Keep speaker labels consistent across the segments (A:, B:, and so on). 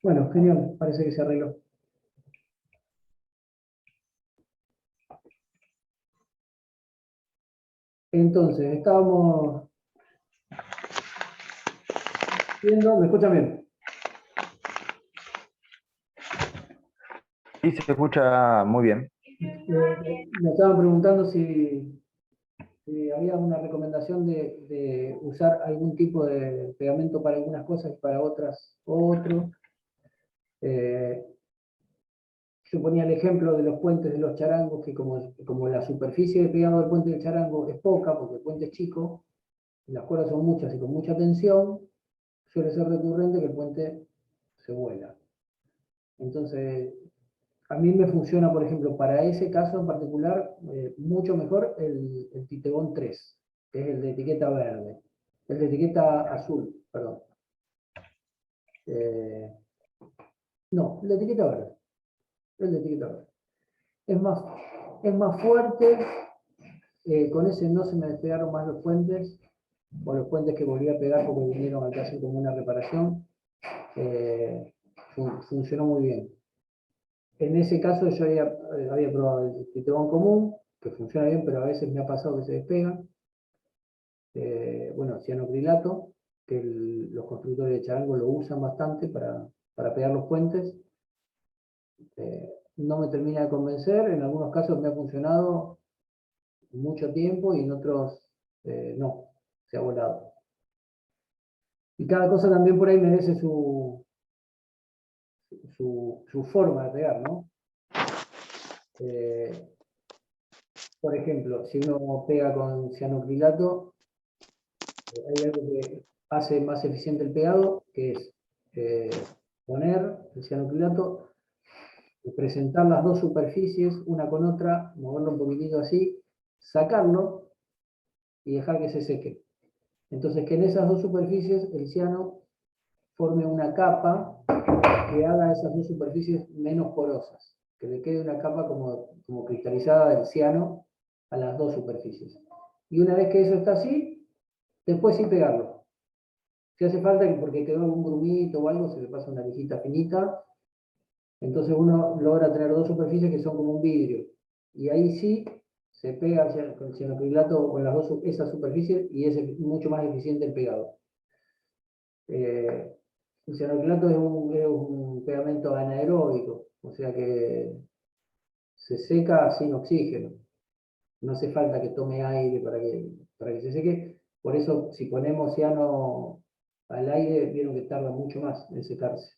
A: Bueno, genial, parece que se arregló. Entonces, estábamos viendo, ¿me escuchan bien?
B: Sí, se escucha muy bien.
A: Me estaban preguntando si había una recomendación de usar algún tipo de pegamento para algunas cosas y para otras otro. Eh, yo ponía el ejemplo de los puentes de los charangos, que como la superficie de pegado del puente del charango es poca, porque el puente es chico, y las cuerdas son muchas y con mucha tensión, suele ser recurrente que el puente se vuela. Entonces, a mí me funciona, por ejemplo, para ese caso en particular, mucho mejor el Titegón 3, que es el de etiqueta verde. El de etiqueta azul, perdón. Eh, no, el de etiqueta verde. El de etiqueta verde. Es más fuerte, con ese no se me despegaron más los puentes, o los puentes que volví a pegar porque vinieron acá a hacer como una reparación. Funcionó muy bien. En ese caso yo había probado el Titegón común, que funciona bien, pero a veces me ha pasado que se despegan. Bueno, cianocrilato, que los constructores de charango lo usan bastante para pegar los puentes. No me termina de convencer, en algunos casos me ha funcionado mucho tiempo y en otros no, se ha volado. Y cada cosa también por ahí merece su forma de pegar, ¿no? Por ejemplo, si uno pega con cianocrilato, hay algo que hace más eficiente el pegado, que es poner el cianocrilato, presentar las dos superficies una con otra, moverlo un poquitito así, sacarlo y dejar que se seque. Entonces que en esas dos superficies el ciano forme una capa que haga esas dos superficies menos porosas, que le quede una capa como cristalizada del ciano a las dos superficies. Y una vez que eso está así, después sí pegarlo. Si hace falta, porque quedó algún grumito o algo, se le pasa una lijita finita, entonces uno logra tener dos superficies que son como un vidrio. Y ahí sí se pega con el cianocrilato con las dos, esas superficies y es mucho más eficiente el pegado. El cianocrilato es un pegamento anaeróbico, o sea que se seca sin oxígeno. No hace falta que tome aire para que se seque. Por eso, si ponemos ciano al aire, vieron que tarda mucho más en secarse.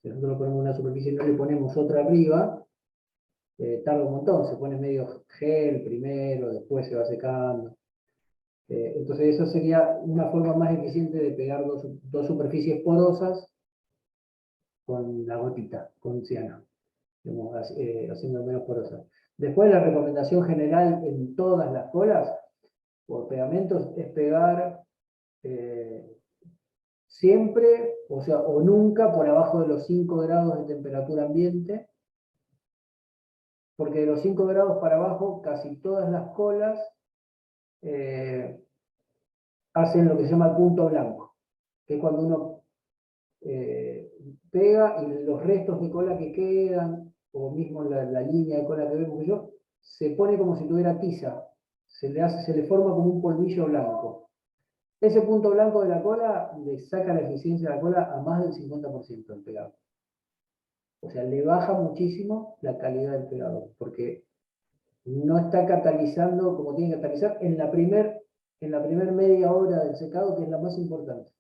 A: Si nosotros ponemos una superficie y no le ponemos otra arriba, tarda un montón. Se pone medio gel primero, después se va secando. Entonces, eso sería una forma más eficiente de pegar dos superficies porosas con la gotita, con ciano, digamos, haciendo menos porosa. Después la recomendación general en todas las colas por pegamentos es pegar siempre, o sea, o nunca por abajo de los 5 grados de temperatura ambiente, porque de los 5 grados para abajo casi todas las colas hacen lo que se llama el punto blanco, que es cuando uno pega y los restos de cola que quedan, o mismo la línea de cola que vemos yo, se pone como si tuviera tiza, se le forma como un polvillo blanco. Ese punto blanco de la cola le saca la eficiencia de la cola a más del 50% del pegado. O sea, le baja muchísimo la calidad del pegado, porque no está catalizando como tiene que catalizar en la primer media hora del secado, que es la más importante.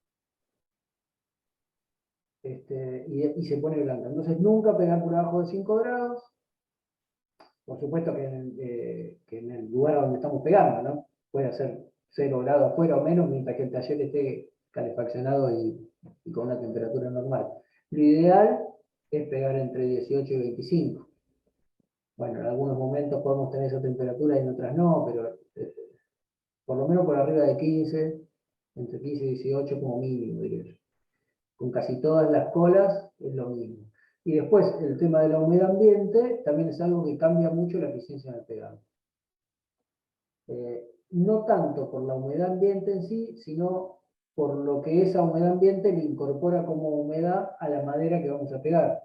A: Y se pone blanca. Entonces nunca pegar por abajo de 5 grados, por supuesto que en el lugar donde estamos pegando, ¿no? Puede ser 0 grados afuera o menos, mientras que el taller esté calefaccionado y con una temperatura normal. Lo ideal es pegar entre 18 y 25. Bueno, en algunos momentos podemos tener esa temperatura y en otras no, pero por lo menos por arriba de 15, entre 15 y 18 como mínimo, diría yo. Con casi todas las colas es lo mismo. Y después, el tema de la humedad ambiente también es algo que cambia mucho la eficiencia del pegado. No tanto por la humedad ambiente en sí, sino por lo que esa humedad ambiente le incorpora como humedad a la madera que vamos a pegar,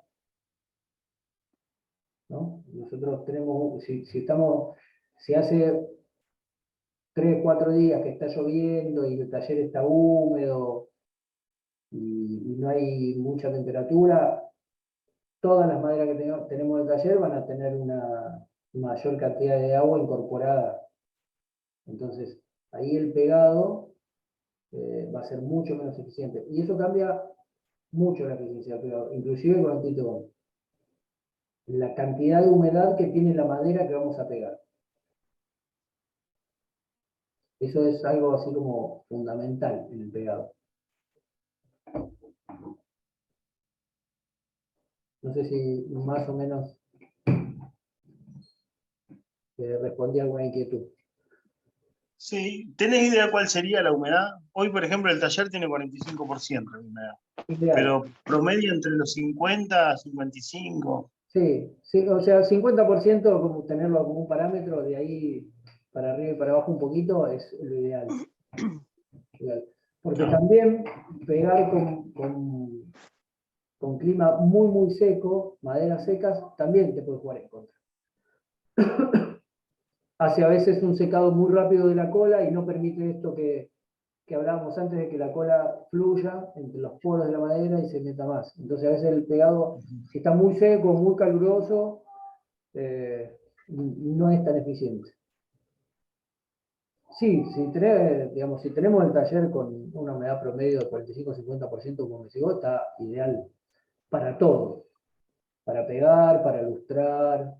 A: ¿no? Nosotros tenemos, si hace 3, 4 días que está lloviendo y el taller está húmedo y no hay mucha temperatura, todas las maderas que tenemos en el taller van a tener una mayor cantidad de agua incorporada. Entonces, ahí el pegado va a ser mucho menos eficiente. Y eso cambia mucho la eficiencia del pegado, inclusive con Tito, la cantidad de humedad que tiene la madera que vamos a pegar. Eso es algo así como fundamental en el pegado. No sé si más o menos respondí a alguna inquietud.
C: Sí, ¿tenés idea cuál sería la humedad? Hoy, por ejemplo, el taller tiene 45% de humedad,
A: Ideal.
C: pero promedio entre los 50 a 55.
A: Sí, sí, o sea, 50% como tenerlo como un parámetro, de ahí para arriba y para abajo un poquito es lo ideal. Porque también pegar con clima muy, muy seco, maderas secas, también te puede jugar en contra. Hace a veces un secado muy rápido de la cola y no permite esto que hablábamos antes de que la cola fluya entre los poros de la madera y se meta más. Entonces a veces el pegado, si está muy seco, muy caluroso, no es tan eficiente. Sí, si tenemos el taller con una humedad promedio de 45-50%, como decís vos, está ideal para todo. Para pegar, para lustrar.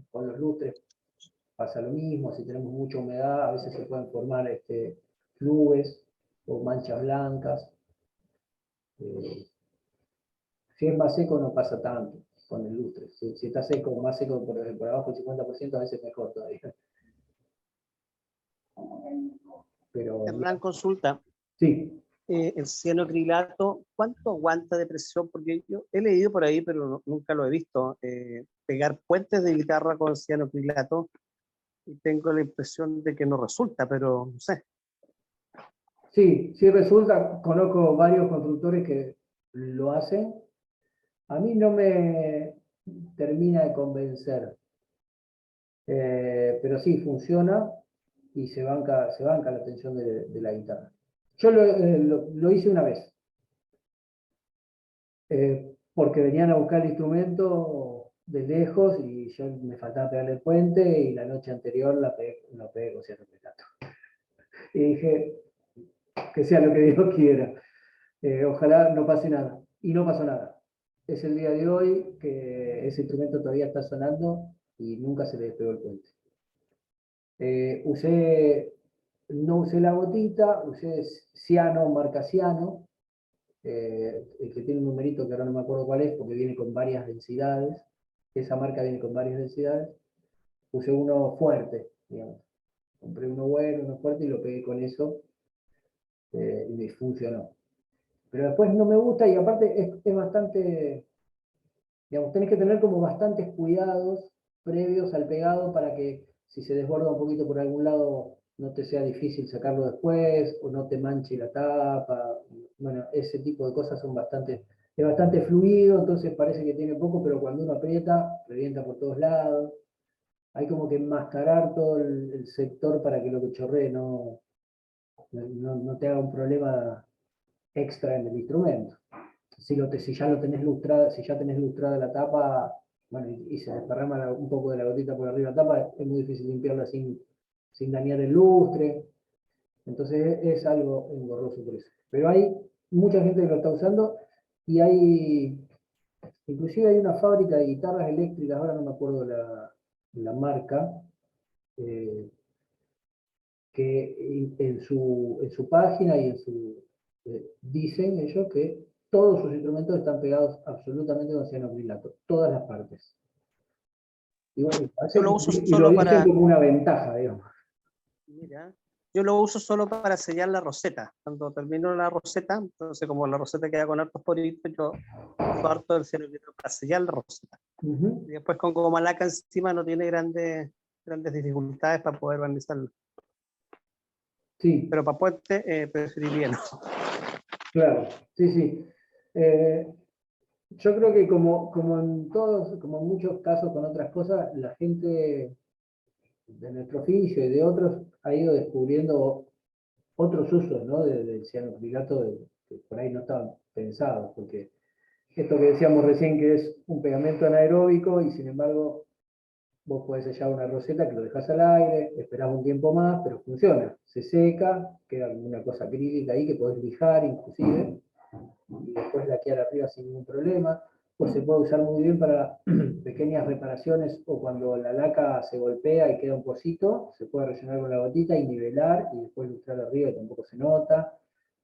A: Con los lustres pasa lo mismo, si tenemos mucha humedad, a veces se pueden formar flúes o manchas blancas. Si es más seco no pasa tanto con el lustre. Si está seco, más seco por abajo del 50%, a veces mejor todavía. Pero,
D: Hernán, consulta.
A: sí.
D: El cianocrilato, ¿cuánto aguanta de presión? Porque yo he leído por ahí, pero nunca lo he visto, pegar puentes de guitarra con cianocrilato y tengo la impresión de que no resulta, pero no sé.
A: Sí, sí resulta. Conozco varios constructores que lo hacen. A mí no me termina de convencer. Pero sí, funciona y se banca la tensión de la guitarra. Yo lo hice una vez, porque venían a buscar el instrumento de lejos y yo me faltaba pegarle el puente y la noche anterior lo pegué con cierto plato. Y dije, que sea lo que Dios quiera. Ojalá no pase nada. Y no pasó nada. Es el día de hoy que ese instrumento todavía está sonando y nunca se le despegó el puente. No usé la gotita, usé Ciano, marca Ciano, el que tiene un numerito que ahora no me acuerdo cuál es, porque viene con varias densidades. Esa marca viene con varias densidades. Usé uno fuerte, digamos. Compré uno bueno, uno fuerte y lo pegué con eso y me funcionó. Pero después no me gusta y aparte es bastante, digamos, tenés que tener como bastantes cuidados previos al pegado para que si se desborda un poquito por algún lado no te sea difícil sacarlo después o no te manche la tapa. Bueno, ese tipo de cosas es bastante fluido, entonces parece que tiene poco, pero cuando uno aprieta, revienta por todos lados. Hay como que enmascarar todo el sector para que lo que chorree no te haga un problema extra en el instrumento. Si ya lo tenés lustrada, si ya tenés lustrada la tapa, bueno, y se desparrama un poco de la gotita por arriba de la tapa, es muy difícil limpiarla sin dañar el lustre. Entonces es algo engorroso por eso. Pero hay mucha gente que lo está usando y inclusive hay una fábrica de guitarras eléctricas, ahora no me acuerdo la marca, que en su página y dicen ellos que todos sus instrumentos están pegados absolutamente con cianocrilato, todas las partes. Y bueno,
D: Yo lo uso
A: y lo
D: solo
A: dicen
D: para,
A: como una ventaja, digamos.
D: mira, yo lo uso solo para sellar la roseta. Cuando termino la roseta, entonces como la roseta queda con hartos poritos, yo uso harto del cianocrilato para sellar la roseta. Y después con goma laca encima no tiene grandes dificultades para poder barnizarlo.
A: Sí,
D: pero para puente preferiría no.
A: claro, sí, sí. Yo creo que como en todos, como en muchos casos con otras cosas, la gente de nuestro oficio y de otros ha ido descubriendo otros usos, ¿no? Del cianocrilato que por ahí no estaban pensados, porque esto que decíamos recién que es un pegamento anaeróbico y sin embargo vos podés sellar una roseta que lo dejas al aire, esperás un tiempo más, pero funciona. Se seca, queda como una cosa acrílica ahí que podés lijar inclusive, y después laquear arriba sin ningún problema. O se puede usar muy bien para pequeñas reparaciones o cuando la laca se golpea y queda un pocito, se puede rellenar con la gotita y nivelar y después lustrar arriba y tampoco se nota.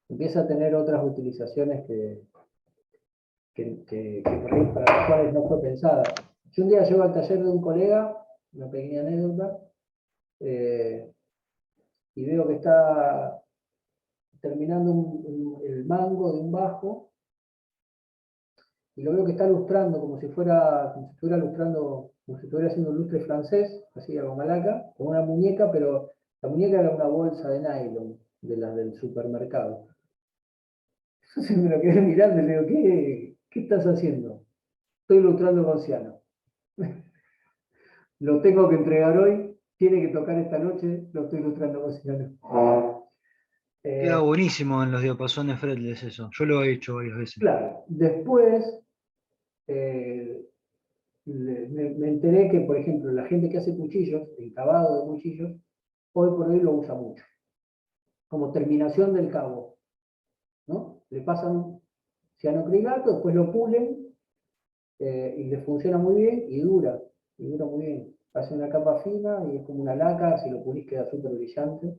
A: Empieza a tener otras utilizaciones que por ahí para las cuales no fue pensada. Yo un día llego al taller de un colega, una pequeña anécdota, y veo que está terminando el mango de un bajo, y lo veo que está lustrando como si estuviera lustrando, como si estuviera haciendo un lustre francés, así a malaca, con una muñeca, pero la muñeca era una bolsa de nylon, de las del supermercado. Entonces me lo quedé mirando y le digo, ¿qué estás haciendo? Estoy lustrando con ciano. Lo tengo que entregar hoy, tiene que tocar esta noche, lo estoy ilustrando con ciano.
E: Queda buenísimo en los diapasones fretless eso. Yo lo he hecho varias veces.
A: Claro, después me enteré que, por ejemplo, la gente que hace cuchillos, el cavado de cuchillos, hoy por hoy lo usa mucho, como terminación del cabo, ¿no? Le pasan cianocrilato, después lo pulen y le funciona muy bien y dura muy bien. Hace una capa fina y es como una laca, si lo pulís queda súper brillante.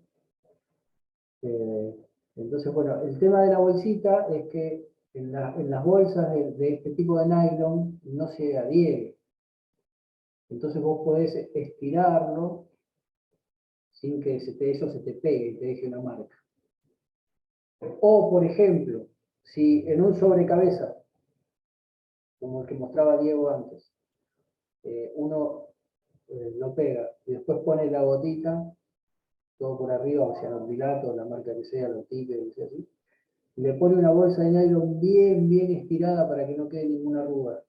A: Entonces, bueno, el tema de la bolsita es que en las bolsas de este tipo de nylon no se adhiere. Entonces vos podés estirarlo sin que eso se te pegue y te deje una marca. O, por ejemplo, si en un sobrecabezas, como el que mostraba Diego antes, uno lo pega y después pone la gotita, todo por arriba, o sea, los dilatos, la marca que sea, los tickets, que sea así, le pone una bolsa de nylon bien estirada para que no quede ninguna arruga.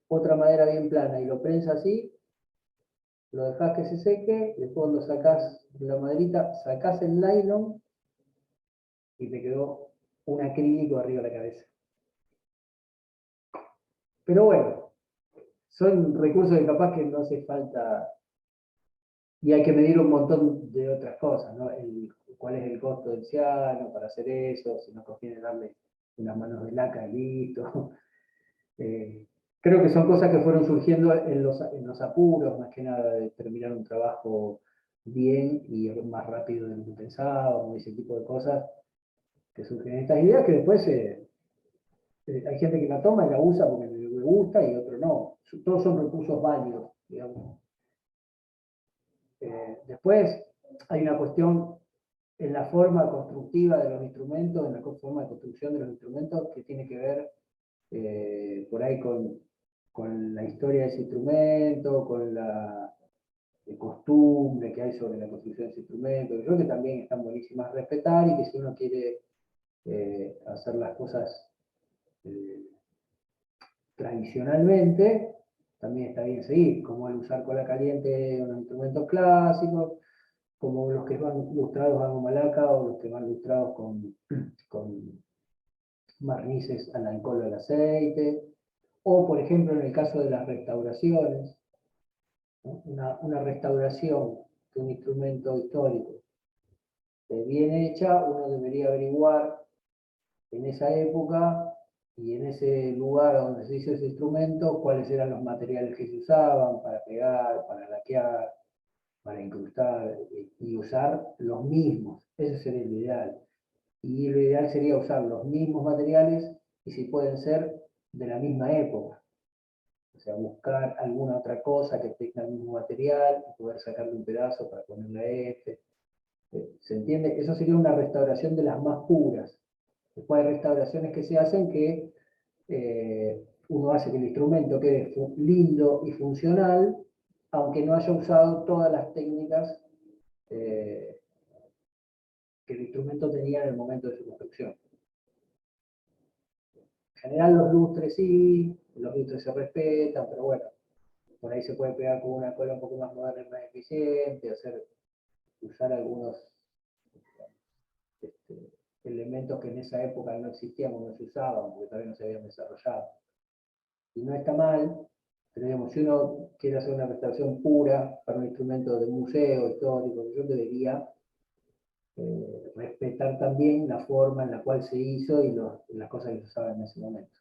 A: Otra madera bien plana y lo prensa así, lo dejas que se seque, después cuando sacás la maderita, sacás el nylon y te quedó un acrílico arriba de la cabeza. Pero bueno, son recursos que capaz que no hace falta y hay que medir un montón de otras cosas, ¿no? Cuál es el costo del ciano para hacer eso, si no conviene darle unas manos de laca y listo. Creo que son cosas que fueron surgiendo en los apuros, más que nada, de terminar un trabajo bien y más rápido de lo que pensábamos, ese tipo de cosas que surgen estas ideas que después hay gente que la toma y la usa porque le gusta y otro no. Todos son recursos válidos, digamos. Después hay una cuestión en la forma constructiva de los instrumentos, en la forma de construcción de los instrumentos que tiene que ver por ahí con la historia de ese instrumento, con la costumbre que hay sobre la construcción de ese instrumento. Yo creo que también están buenísimas a respetar y que si uno quiere hacer las cosas tradicionalmente, también está bien seguir, como el usar cola caliente en los instrumentos clásicos, como los que van lustrados a malaca o los que van lustrados con barnices al alcohol o al aceite, o por ejemplo en el caso de las restauraciones, ¿no? Una restauración de un instrumento histórico bien hecha, uno debería averiguar en esa época y en ese lugar donde se hizo ese instrumento cuáles eran los materiales que se usaban para pegar, para laquear, para incrustar y usar los mismos. Eso sería lo ideal. Y lo ideal sería usar los mismos materiales y si pueden ser de la misma época. O sea, buscar alguna otra cosa que tenga el mismo material y poder sacarle un pedazo para ponerle a este. ¿Se entiende? Eso sería una restauración de las más puras. Después hay restauraciones que se hacen que uno hace que el instrumento quede lindo y funcional, aunque no haya usado todas las técnicas que el instrumento tenía en el momento de su construcción. En general los lustres sí, los lustres se respetan, pero bueno, por ahí se puede pegar con una cola un poco más moderna y más eficiente, usar algunos elementos que en esa época no existían o no se usaban, porque todavía no se habían desarrollado. Y no está mal, pero digamos, si uno quiere hacer una restauración pura para un instrumento de museo histórico, yo debería respetar también la forma en la cual se hizo y las cosas que se usaban en ese momento.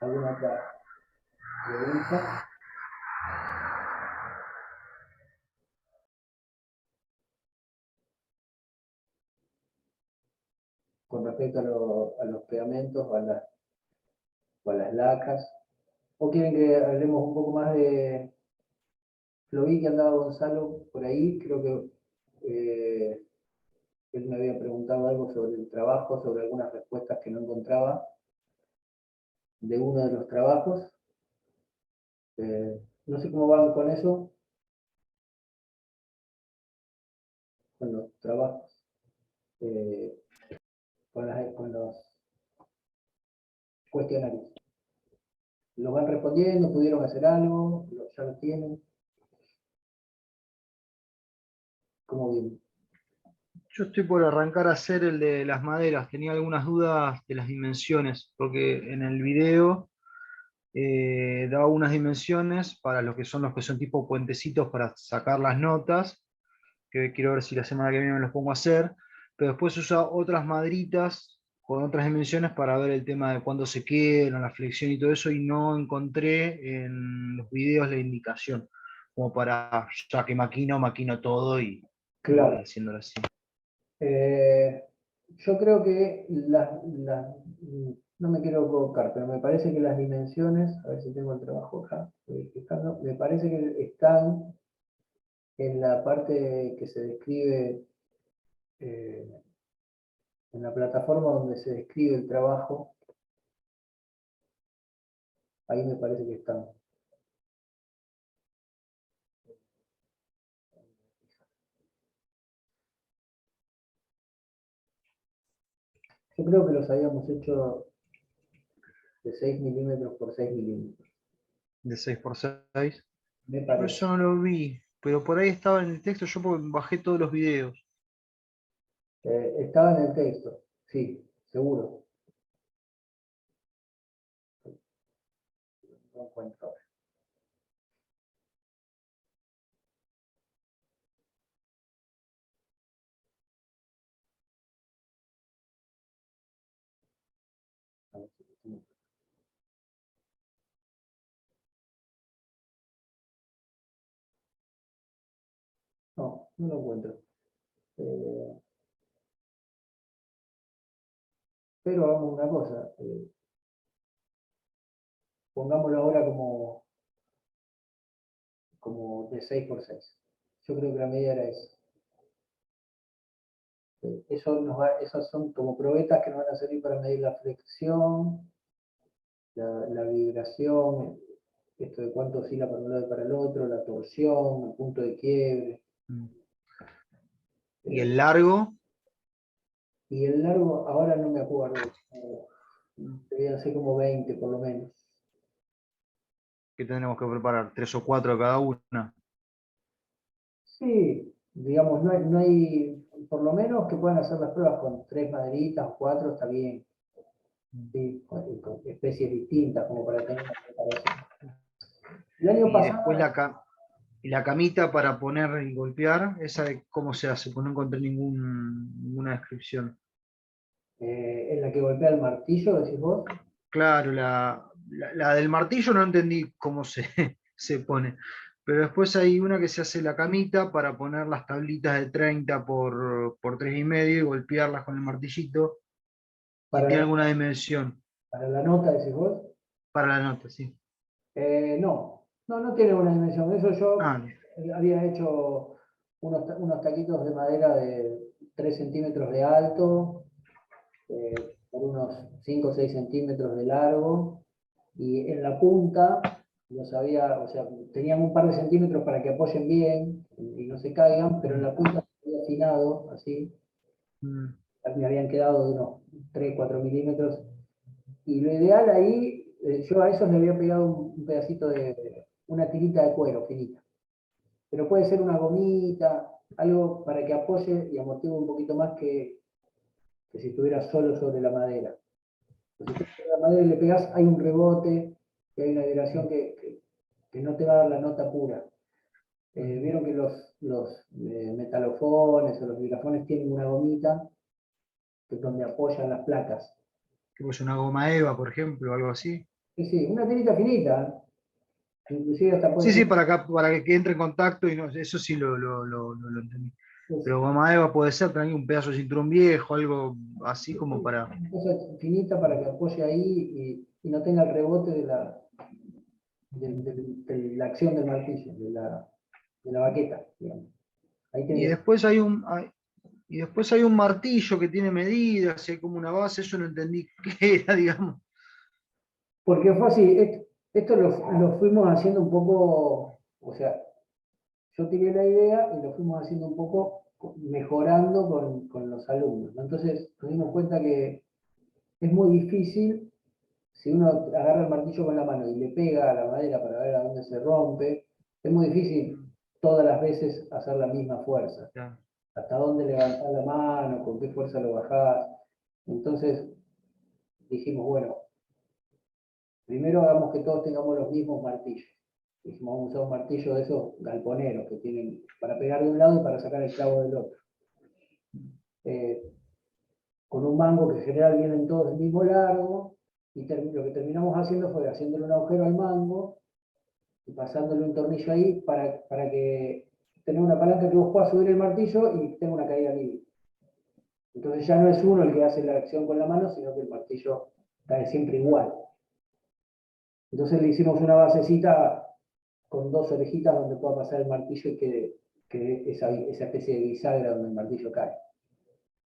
A: ¿Alguna otra pregunta? Con respecto a los pegamentos o a las lacas. ¿O quieren que hablemos un poco más de... Lo vi que andaba Gonzalo por ahí, creo que él me había preguntado algo sobre el trabajo, sobre algunas respuestas que no encontraba de uno de los trabajos. No sé cómo van con eso, con los trabajos, con los cuestionarios. ¿Los van respondiendo? ¿Pudieron hacer algo? ¿Ya lo tienen? ¿Cómo bien?
E: Yo estoy por arrancar a hacer el de las maderas. Tenía algunas dudas de las dimensiones, porque en el video daba unas dimensiones para los que son tipo puentecitos para sacar las notas, que quiero ver si la semana que viene me los pongo a hacer, pero después usa otras maderitas con otras dimensiones para ver el tema de cuándo se quiebran, la flexión y todo eso, y no encontré en los videos la indicación, como para, ya que maquino todo y
A: Claro.
E: voy haciéndolo así.
A: Yo creo que no me quiero equivocar, pero me parece que las dimensiones, a ver si tengo el trabajo acá, estoy fijando, me parece que están en la parte que se describe, en la plataforma donde se describe el trabajo, ahí me parece que están. Yo creo que los habíamos hecho de 6 milímetros por 6 milímetros.
E: De 6x6.
A: Me
E: Yo
A: parece.
E: eso no lo vi, pero por ahí estaba en el texto, yo porque bajé todos los videos.
A: Estaba en el texto, sí, seguro. No encuentro. A ver si lo tengo. No, no lo encuentro. Pero hagamos una cosa. Pongámoslo ahora como de 6 por 6. Yo creo que la medida era esa. Esas son como probetas que nos van a servir para medir la flexión, la vibración, esto de cuánto oscila para un lado y para el otro, la torsión, el punto de quiebre.
E: ¿Y el largo?
A: Y el largo, ahora no me acuerdo, debían ser como 20 por lo menos.
E: Que tendremos que preparar 3 o 4 de cada una.
A: Sí, digamos, no hay, por lo menos que puedan hacer las pruebas con 3 maderitas o 4, está bien. Sí, con especies distintas, como para tener una preparación. El año
E: Y
A: pasado,
E: después y la camita para poner y golpear, ¿esa de cómo se hace? Pues no encontré ninguna descripción.
A: en la que golpea el martillo, decís vos,
E: Claro, la del martillo no entendí cómo se, se pone. Pero después hay una que se hace la camita para poner las tablitas de 30 por 3,5 y golpearlas con el martillito. Si
A: para
E: tiene
A: la,
E: alguna dimensión
A: para la nota, decís vos.
E: para la nota, sí.
A: No tiene una dimensión. Eso yo
E: Ah,
A: había hecho unos taquitos de madera de 3 centímetros de alto, por unos 5 o 6 centímetros de largo, y en la punta los había, o sea, tenían un par de centímetros para que apoyen bien y no se caigan, pero en la punta se había afinado, así,
E: Mm.
A: me habían quedado de unos 3, 4 milímetros. Y lo ideal ahí, yo a esos le había pegado un pedacito de, una tirita de cuero finita. Pero puede ser una gomita, algo para que apoye y amortigue un poquito más que si estuviera solo sobre la madera. Entonces, si sobre la madera le pegas, hay un rebote, y hay una vibración que no te va a dar la nota pura. Vieron que los metalofones o los vibrafones tienen una gomita que es donde apoyan las placas.
E: Que pues una goma Eva, por ejemplo, algo así.
A: Sí, sí, una tirita finita, inclusive hasta puede
E: Sí, sí,
A: ser.
E: para que entre en contacto, y no, eso sí lo entendí. Pero goma Eva puede ser también un pedazo de cinturón viejo, algo así como para...
A: Una cosa finita para que apoye ahí y no tenga el rebote de la acción del martillo, de la baqueta, digamos. Ahí
E: Y
A: tenés.
E: después y después hay un martillo que tiene medidas, y hay como una base, eso no entendí qué era, digamos.
A: Porque fue así, esto lo fuimos haciendo un poco, o sea, yo tiré la idea y lo fuimos haciendo un poco mejorando con los alumnos, ¿no? Entonces nos dimos cuenta que es muy difícil, si uno agarra el martillo con la mano y le pega a la madera para ver a dónde se rompe, es muy difícil todas las veces hacer la misma fuerza.
E: Ya.
A: Hasta dónde levantar la mano, con qué fuerza lo bajás. Entonces dijimos, bueno, primero hagamos que todos tengamos los mismos martillos. Dijimos, vamos a usar un martillo de esos galponeros que tienen para pegar de un lado y para sacar el clavo del otro. Con un mango que en general vienen todos del mismo largo, y lo que terminamos haciendo fue haciéndole un agujero al mango y pasándole un tornillo ahí para que tenga una palanca que vos puedas subir el martillo y tenga una caída libre. Entonces ya no es uno el que hace la acción con la mano, sino que el martillo cae siempre igual. Entonces le hicimos una basecita con dos orejitas donde pueda pasar el martillo y que esa especie de bisagra donde el martillo cae.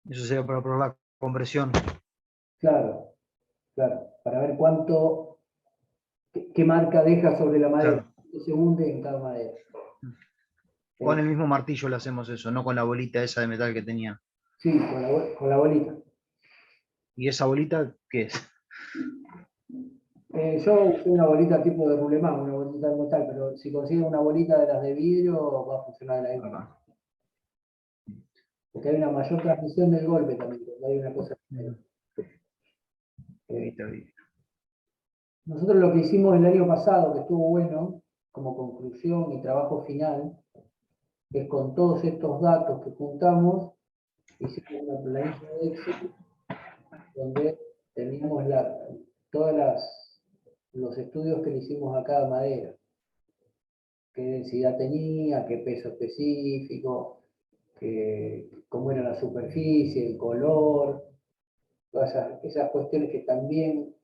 E: Eso sería para probar la compresión.
A: Claro, claro, para ver qué marca deja sobre la madera,
E: Claro.
A: qué se hunde en cada madera.
E: Con el mismo martillo le hacemos eso, no con la bolita esa de metal que tenía.
A: Sí, con la bolita.
E: ¿Y esa bolita qué es?
A: Yo usé una bolita tipo de rulemán, una bolita de metal, pero si consiguen una bolita de las de vidrio va a funcionar de la misma manera. Porque hay una mayor transmisión del golpe también, porque hay una cosa.
E: Ahorita vi.
A: Nosotros lo que hicimos el año pasado, que estuvo bueno, como conclusión y trabajo final, es con todos estos datos que juntamos, hicimos una planilla de Excel donde teníamos todos los estudios que le hicimos a cada madera. Qué densidad tenía, qué peso específico, cómo era la superficie, el color, todas esas cuestiones que también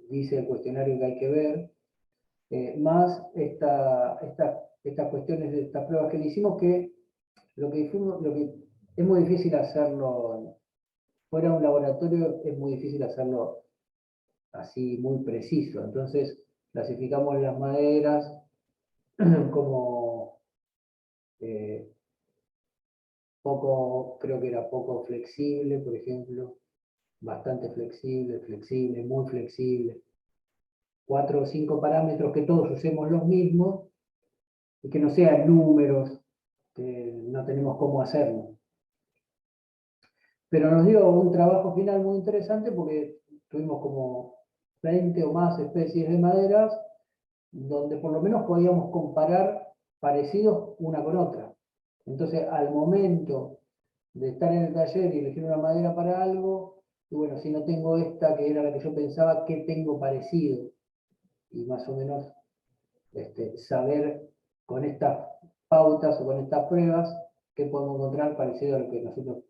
A: dice el cuestionario que hay que ver, más estas cuestiones de estas pruebas que le hicimos, que lo que es muy difícil hacerlo, fuera de un laboratorio es muy difícil hacerlo así muy preciso. Entonces clasificamos las maderas como creo que era poco flexible, por ejemplo, bastante flexible, flexible, muy flexible. 4 o 5 parámetros que todos usemos los mismos y que no sean números, que no tenemos cómo hacerlo. Pero nos dio un trabajo final muy interesante porque tuvimos como 20 o más especies de maderas donde por lo menos podíamos comparar parecidos una con otra. Entonces, al momento de estar en el taller y elegir una madera para algo, y bueno, si no tengo esta que era la que yo pensaba, ¿qué tengo parecido? Y más o menos saber con estas pautas o con estas pruebas qué podemos encontrar parecido a lo que nosotros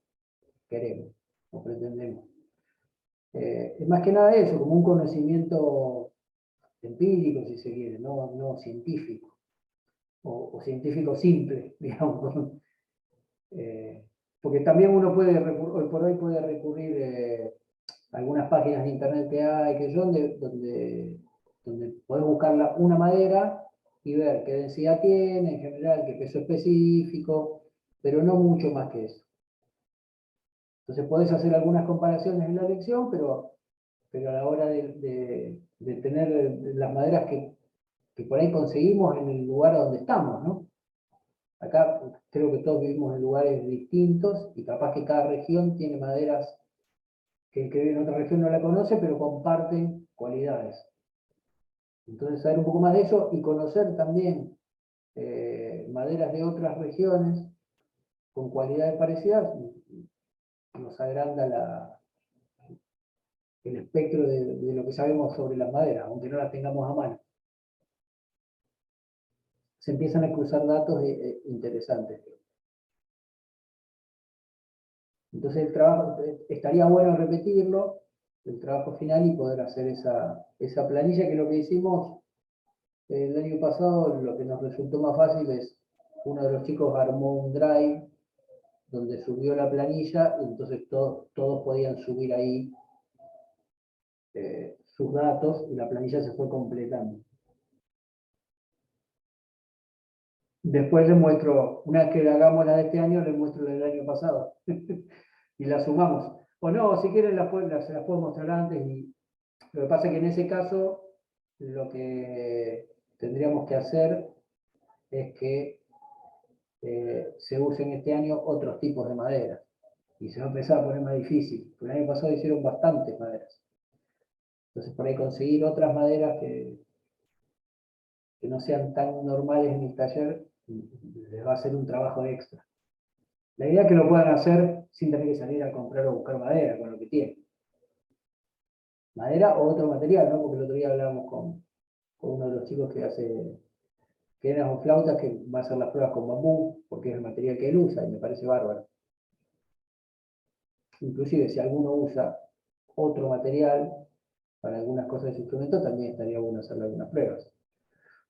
A: queremos o pretendemos. Es más que nada eso, como un conocimiento empírico, si se quiere, no científico, o científico simple, digamos. Porque también uno puede, hoy por hoy puede recurrir a algunas páginas de internet que hay, que yo, donde donde podés buscar una madera y ver qué densidad tiene, en general, qué peso específico, pero no mucho más que eso. Entonces podés hacer algunas comparaciones en la lección, pero a la hora de tener las maderas que por ahí conseguimos en el lugar donde estamos, ¿no? Acá creo que todos vivimos en lugares distintos y capaz que cada región tiene maderas que el que vive en otra región no la conoce, pero comparten cualidades. Entonces saber un poco más de eso y conocer también maderas de otras regiones con cualidades parecidas nos agranda el espectro de lo que sabemos sobre las maderas, aunque no las tengamos a mano. Se empiezan a cruzar datos interesantes. Entonces el trabajo, estaría bueno repetirlo, el trabajo final, y poder hacer esa planilla, que lo que hicimos el año pasado, lo que nos resultó más fácil es, uno de los chicos armó un drive donde subió la planilla, y entonces todos podían subir ahí sus datos, y la planilla se fue completando. Después les muestro, una vez que hagamos la de este año, les muestro la del año pasado. Y la sumamos. O no, si quieren se las puedo mostrar antes. Y lo que pasa es que en ese caso, lo que tendríamos que hacer es que se usen este año otros tipos de madera. Y se va a empezar a poner más difícil. Porque el año pasado hicieron bastantes maderas. Entonces, por ahí conseguir otras maderas que no sean tan normales en el taller, les va a hacer un trabajo extra. La idea es que lo puedan hacer sin tener que salir a comprar o buscar madera, con lo que tienen. Madera o otro material, ¿no? Porque el otro día hablábamos con uno de los chicos que hace quenas o flautas, que va a hacer las pruebas con bambú, porque es el material que él usa, y me parece bárbaro. Inclusive, si alguno usa otro material para algunas cosas de su instrumento, también estaría bueno hacerle algunas pruebas,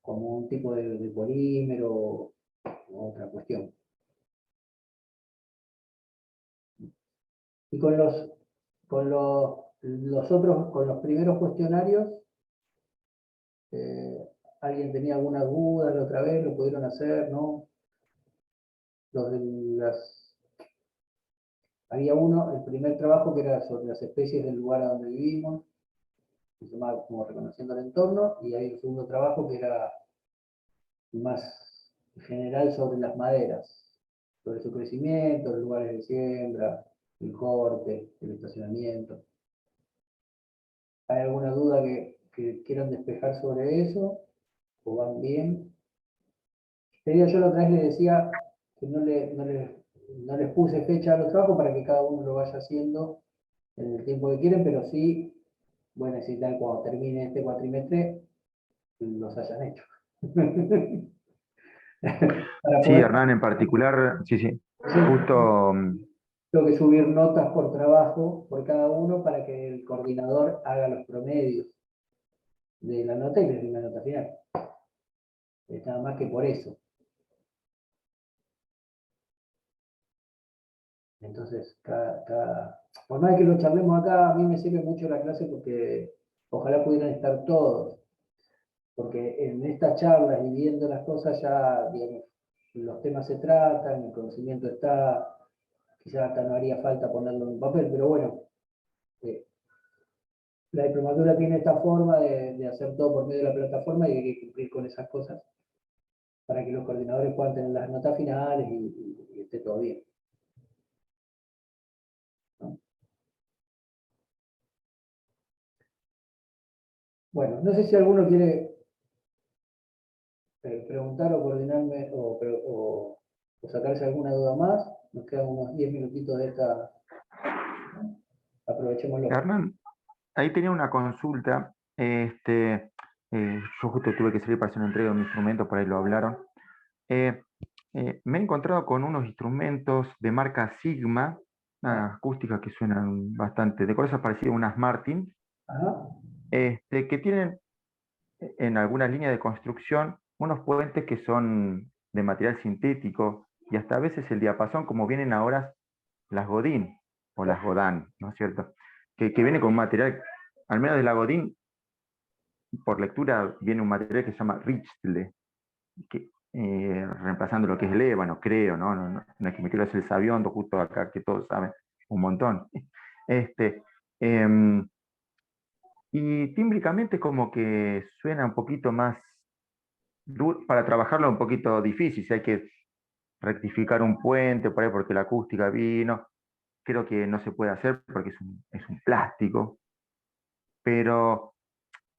A: como un tipo de polímero o otra cuestión. Y con los primeros cuestionarios, ¿alguien tenía alguna duda la otra vez? ¿Lo pudieron hacer? ¿No? Había uno, el primer trabajo, que era sobre las especies del lugar a donde vivimos, que se llamaba como Reconociendo el Entorno, y hay un segundo trabajo que era más general sobre las maderas, sobre su crecimiento, los lugares de siembra, el corte, el estacionamiento. ¿Hay alguna duda que quieran despejar sobre eso? ¿O van bien? Yo la otra vez les decía que no les puse fecha a los trabajos para que cada uno lo vaya haciendo en el tiempo que quieren, pero sí voy a necesitar, cuando termine este cuatrimestre, los hayan hecho.
B: Sí, Hernán, en particular, sí, justo,
A: Tengo que subir notas por trabajo por cada uno para que el coordinador haga los promedios de la nota y le dé una nota final. Es nada más que por eso. Entonces, por más que lo charlemos acá, a mí me sirve mucho la clase, porque ojalá pudieran estar todos. Porque en estas charlas y viendo las cosas ya, digamos, los temas se tratan, el conocimiento está, quizás hasta no haría falta ponerlo en un papel, pero bueno, la diplomatura tiene esta forma de hacer todo por medio de la plataforma, y hay que cumplir con esas cosas para que los coordinadores puedan tener las notas finales y esté todo bien. ¿No? Bueno, no sé si alguno quiere preguntar o coordinarme o sacarse alguna duda más. Nos quedan unos 10 minutitos de esta. Aprovechémoslo.
B: Hernán, ahí tenía una consulta. Yo justo tuve que salir para hacer una entrega de un instrumento, por ahí lo hablaron. Me he encontrado con unos instrumentos de marca Sigma, acústicas, que suenan bastante, de cosas parecidas a unas Martin, que tienen en algunas líneas de construcción unos puentes que son de material sintético, y hasta a veces el diapasón, como vienen ahora las Godin o las Godin, ¿no es cierto? Que viene con material, al menos de la Godin, por lectura viene un material que se llama Richtle, que, reemplazando lo que es el ébano, creo, ¿no? No es que me quiero hacer el sabiondo justo acá, que todos saben un montón. Y tímbricamente como que suena un poquito más, para trabajarlo un poquito difícil, si hay que rectificar un puente por ahí porque la acústica vino, creo que no se puede hacer porque es un plástico, pero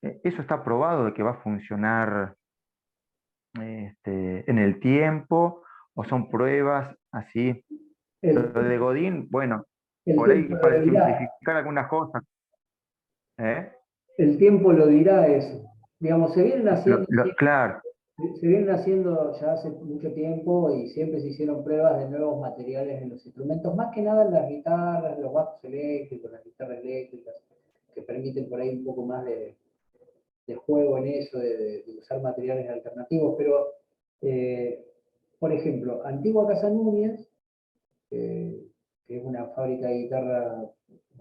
B: eso está probado de que va a funcionar en el tiempo, o son pruebas así.
A: El,
B: Lo de Godín, bueno,
A: el
B: por ahí
A: tiempo lo
B: para
A: dirá,
B: simplificar algunas cosas, ¿eh?
A: el tiempo lo dirá eso. Digamos, se vienen haciendo,
B: Claro,
A: se vienen haciendo ya hace mucho tiempo y siempre se hicieron pruebas de nuevos materiales en los instrumentos, más que nada en las guitarras, los bajos eléctricos, las guitarras eléctricas, que permiten por ahí un poco más de juego en eso, de usar materiales alternativos, pero, por ejemplo, Antigua Casa Núñez, que es una fábrica de guitarra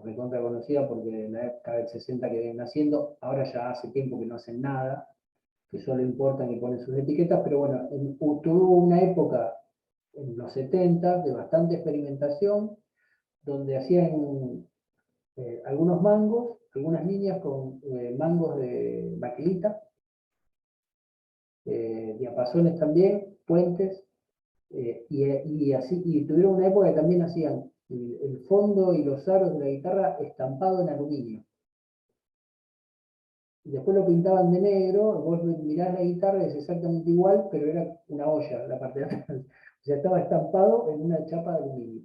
A: recontra conocida porque en la época del 60 que vienen haciendo, ahora ya hace tiempo que no hacen nada, que solo importan y ponen sus etiquetas, pero bueno, tuvo una época en los 70 de bastante experimentación, donde hacían algunos mangos, algunas líneas con mangos de baquelita, diapasones también, puentes, y así, y tuvieron una época que también hacían el fondo y los aros de la guitarra estampado en aluminio. Y después lo pintaban de negro, vos mirás la guitarra y es exactamente igual, pero era una olla la parte de atrás. O sea, estaba estampado en una chapa de aluminio.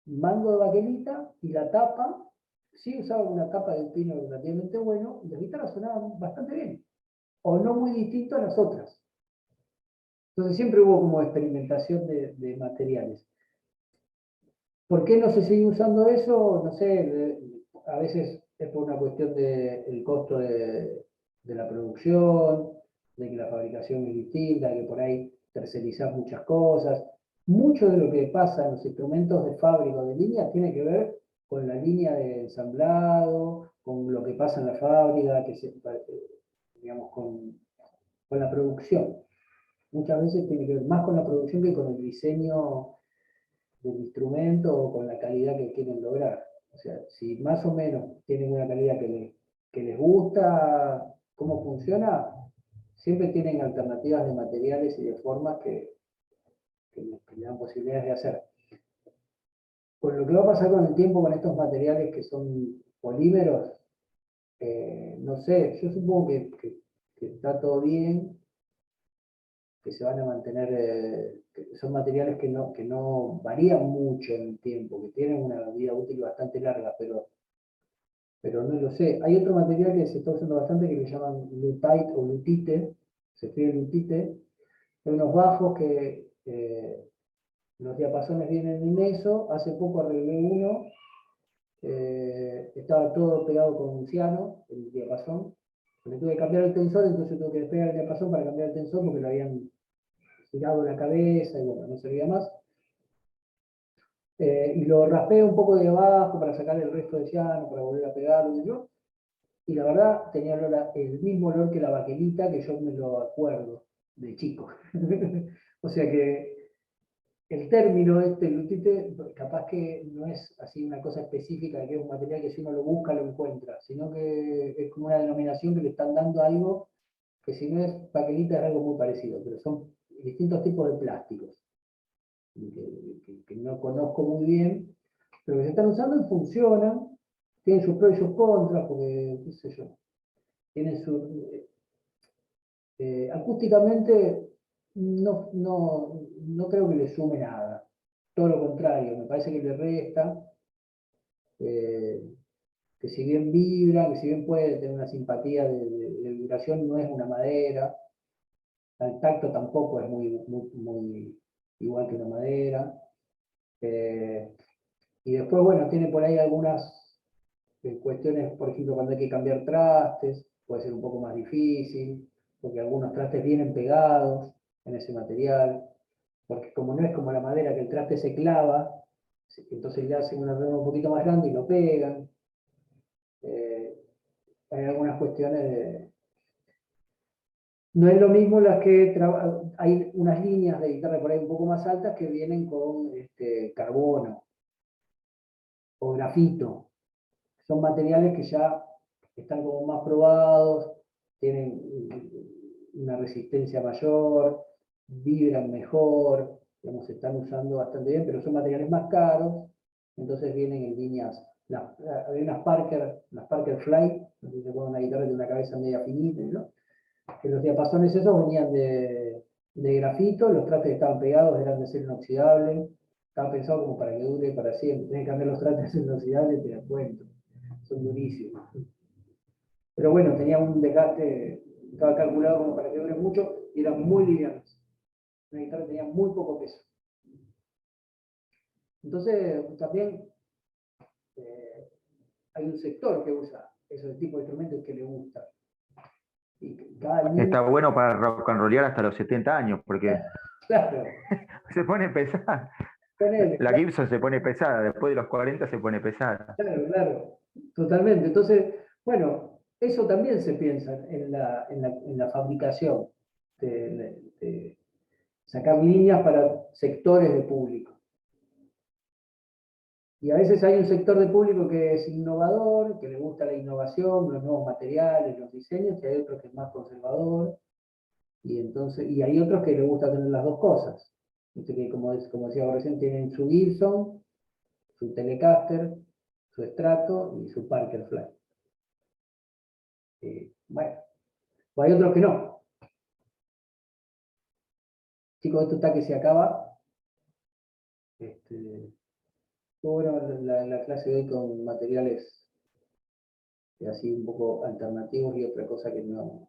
A: Mango de baquelita y la tapa, sí usaban una tapa de pino relativamente bueno, y las guitarras sonaban bastante bien, o no muy distinto a las otras. Entonces siempre hubo como experimentación de materiales. ¿Por qué no se sigue usando eso? No sé, a veces es por una cuestión del costo de la producción, de que la fabricación es distinta, de que por ahí tercerizar muchas cosas. Mucho de lo que pasa en los instrumentos de fábrica o de línea tiene que ver con la línea de ensamblado, con lo que pasa en la fábrica, digamos, con la producción. Muchas veces tiene que ver más con la producción que con el diseño del instrumento o con la calidad que quieren lograr. O sea, si más o menos tienen una calidad que les gusta cómo funciona, siempre tienen alternativas de materiales y de formas que le dan posibilidades de hacer. Con lo que va a pasar con el tiempo con estos materiales que son polímeros, no sé, yo supongo que está todo bien, que se van a mantener, que son materiales que no varían mucho en el tiempo, que tienen una vida útil bastante larga, pero no lo sé. Hay otro material que se está usando bastante que le llaman lutite o lutite, se escribe lutite, hay unos bajos que los diapasones vienen en eso, hace poco arreglé uno, estaba todo pegado con un ciano, el diapasón, le tuve que cambiar el tensor, entonces tuve que despegar el diapasón para cambiar el tensor porque lo habían girado la cabeza y bueno, no servía más. Y lo raspé un poco de abajo para sacar el resto de ciano, para volver a pegarlo y yo. Y la verdad tenía el mismo olor que la baquelita, que yo me lo acuerdo de chico. O sea que el término este lutite, capaz que no es así una cosa específica de que es un material que si uno lo busca lo encuentra, sino que es como una denominación que le están dando a algo que si no es baquelita es algo muy parecido, pero son distintos tipos de plásticos que no conozco muy bien, pero que se están usando y funcionan, tienen sus pros y sus contras, porque, qué sé yo, tienen su... acústicamente no creo que le sume nada, todo lo contrario, me parece que le resta, eh, que si bien vibra, que si bien puede tener una simpatía de vibración, no es una madera, al tacto tampoco es muy igual que una madera. Y después, bueno, tiene por ahí algunas cuestiones, por ejemplo, cuando hay que cambiar trastes, puede ser un poco más difícil, porque algunos trastes vienen pegados en ese material, porque como no es como la madera que el traste se clava, entonces le hacen una redonda un poquito más grande y lo pegan. Hay algunas cuestiones No es lo mismo las que hay unas líneas de guitarra por ahí un poco más altas que vienen con carbono o grafito. Son materiales que ya están como más probados, tienen una resistencia mayor, vibran mejor, digamos, se están usando bastante bien, pero son materiales más caros, entonces vienen en líneas. Hay unas Parker Fly, no sé si se acuerdan, una guitarra de una cabeza media finita, ¿no? Que los diapasones esos venían de grafito, los trastes estaban pegados, eran de acero inoxidable, estaba pensado como para que dure para siempre. Tenés que cambiar los trastes de acero inoxidable, te das cuenta, son durísimos. Pero bueno, tenía un desgaste, estaba calculado como para que dure mucho y eran muy livianos. Una guitarra tenía muy poco peso. Entonces, también hay un sector que usa ese tipo de instrumentos que le gusta. Y cada niño,
B: Está bueno para rock and rollear hasta los 70 años, porque
A: claro,
B: se pone pesada.
A: ponele,
B: La Gibson se pone pesada, después de los 40 se pone pesada.
A: claro, claro, totalmente. Entonces, bueno, eso también se piensa en la fabricación, de sacar líneas para sectores de público. Y a veces hay un sector de público que es innovador, que le gusta la innovación, los nuevos materiales, los diseños, y hay otro que es más conservador, y hay otros que le gusta tener las dos cosas. Viste que como decía recién, tienen su Gibson, su Telecaster, su Strato y su Parker Fly. Bueno, o hay otros que no. Chicos, esto está que se acaba. Bueno, la clase de hoy con materiales así un poco alternativos y otra cosa que no,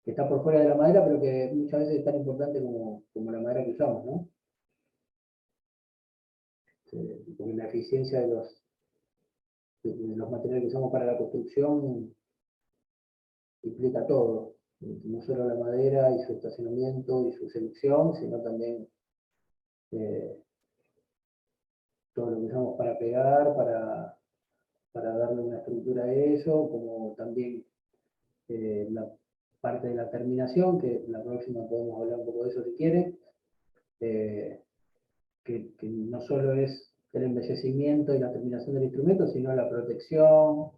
A: que está por fuera de la madera, pero que muchas veces es tan importante como la madera que usamos, ¿no? Porque la eficiencia de los materiales que usamos para la construcción implica todo, no solo la madera y su estacionamiento y su selección, sino también todo lo que usamos para pegar, para darle una estructura a eso, como también la parte de la terminación, que la próxima podemos hablar un poco de eso si quieren, que no solo es el embellecimiento y la terminación del instrumento, sino la protección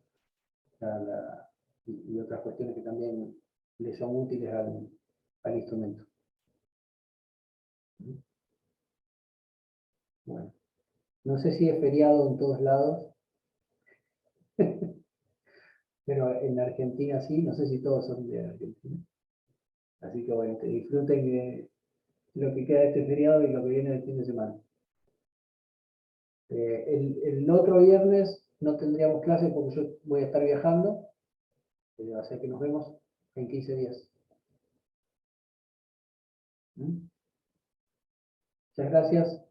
A: y otras cuestiones que también le son útiles al instrumento. Bueno, no sé si es feriado en todos lados, pero en Argentina sí, no sé si todos son de Argentina. Así que bueno, que disfruten de lo que queda de este feriado y lo que viene del fin de semana. El otro viernes no tendríamos clase porque yo voy a estar viajando, así que nos vemos en 15 días. Muchas gracias.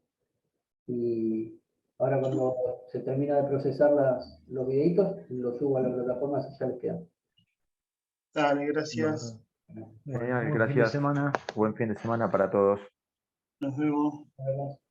A: Y ahora cuando se termina de procesar los videitos, los subo a la plataforma si ya les quedan.
C: Dale, gracias.
B: Genial,
E: Buen fin de
B: gracias.
E: semana.
B: Buen fin de semana para todos.
C: Nos vemos.
A: Nos vemos.